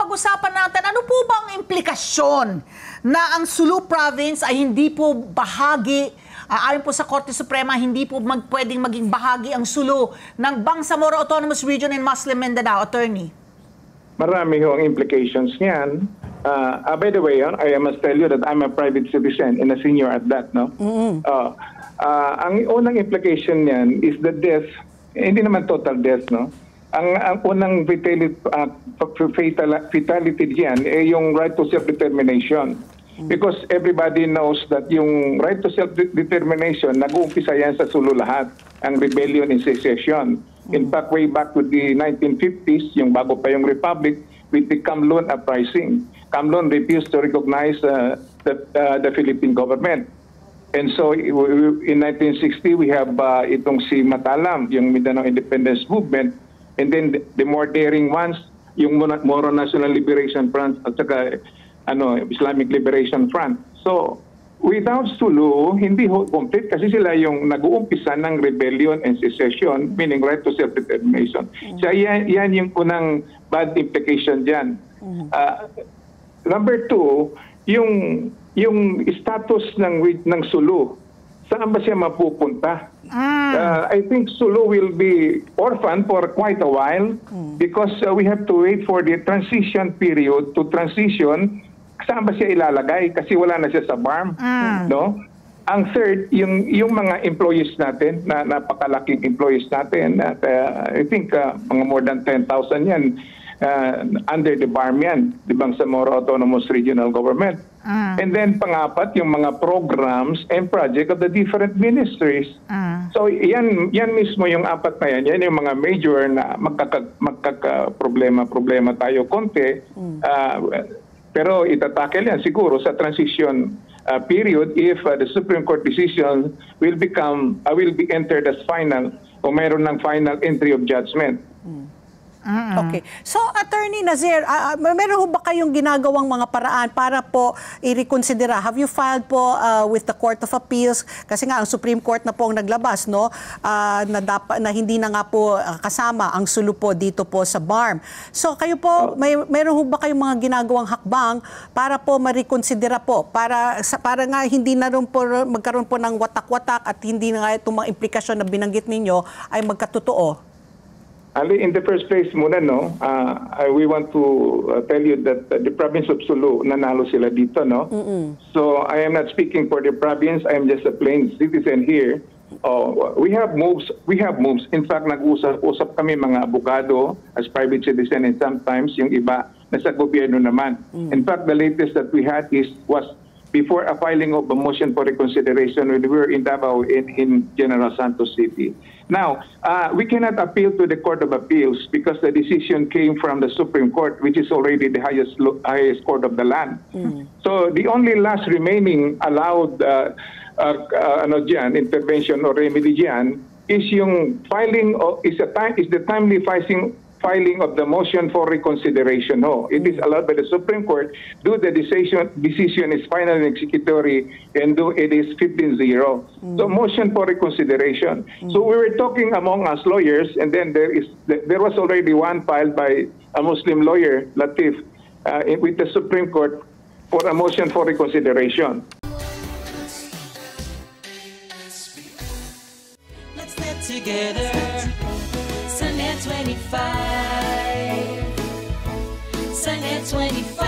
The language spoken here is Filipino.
pag-usapan natin, ano po ba ang implikasyon na ang Sulu Province ay hindi po bahagi, ayon po sa Korte Suprema, hindi po pwedeng maging bahagi ang Sulu ng Bangsamoro Autonomous Region in Muslim Mindanao, Attorney? Marami ho ang implications niyan. By the way, I must tell you that I'm a private citizen and a senior at that, no? Ang unang implication niyan is the death, hindi naman total death, no? Ang unang fatality diyan ay yung right to self-determination. Because everybody knows that yung right to self-determination, nag-uumpisa yan sa Sulu lahat, ang rebellion and secession. In fact, way back to the 1950s, yung bago pa yung Republic, with the Kamlooan Uprising. Kamlooan refused to recognize the Philippine government. And so in 1960, we have itong si Matalam, yung Mindanao Independence Movement. And then the more daring ones, yung Moro National Liberation Front at saka Islamic Liberation Front. So without Sulu, hindi complete kasi sila yung nag-uumpisa ng rebellion and secession, meaning right to self-determination. So yan yung unang bad implication dyan. Number two, yung status ng Sulu, saan ba siya mapupunta? I think Sulu will be orphan for quite a while because we have to wait for the transition period to transition. Saan ba siya ilalagay? Kasi wala na siya sa BARM. No? Ang third, yung mga employees natin, na napakalaking employees natin, I think mga more than 10,000 yan, under the BARM yan, di Bangsamoro Autonomous Regional Government. And then pangapat, yung mga programs and project of the different ministries. So yan mismo yung apat na yan yung mga major na magkaka-problema tayo konti. Pero itatakel yan siguro sa transition period if the Supreme Court decision will be entered as final o mayroon ng final entry of judgment. Okay. So, Attorney Nazir, meron ho ba kayong ginagawang mga paraan para po i-reconsidera? Have you filed po with the Court of Appeals? Kasi nga, ang Supreme Court na po ang naglabas, no? Na hindi na nga po kasama ang Sulu po dito po sa BARM. So, kayo po, meron ho ba kayong mga ginagawang hakbang para po ma-reconsidera po? Para nga hindi na rin po magkaroon po ng watak-watak at hindi na nga itong mga implikasyon na binanggit ninyo ay magkatotoo? Ali, in the first place muna, no, we want to tell you that the province of Sulu, nanalo sila dito, no? So I am not speaking for the province. I am just a plain citizen here. We have moves. In fact, nag-usap kami mga abogado as private citizen and sometimes yung iba nasa gobyerno naman. In fact, the latest that we had was before a filing of a motion for reconsideration when we were in Davao in General Santos City. Now, we cannot appeal to the Court of Appeals because the decision came from the Supreme Court, which is already the highest court of the land. So the only last remaining allowed intervention or remedy dyan is yung filing is the timely filing of the motion for reconsideration. It is allowed by the Supreme Court. Do the decision is final and executory, and it is 15-0. So motion for reconsideration. So we were talking among us lawyers, and then there was already one filed by a Muslim lawyer, Latif, with the Supreme Court for a motion for reconsideration. Let's get together. Sunday 25. Sunday 25.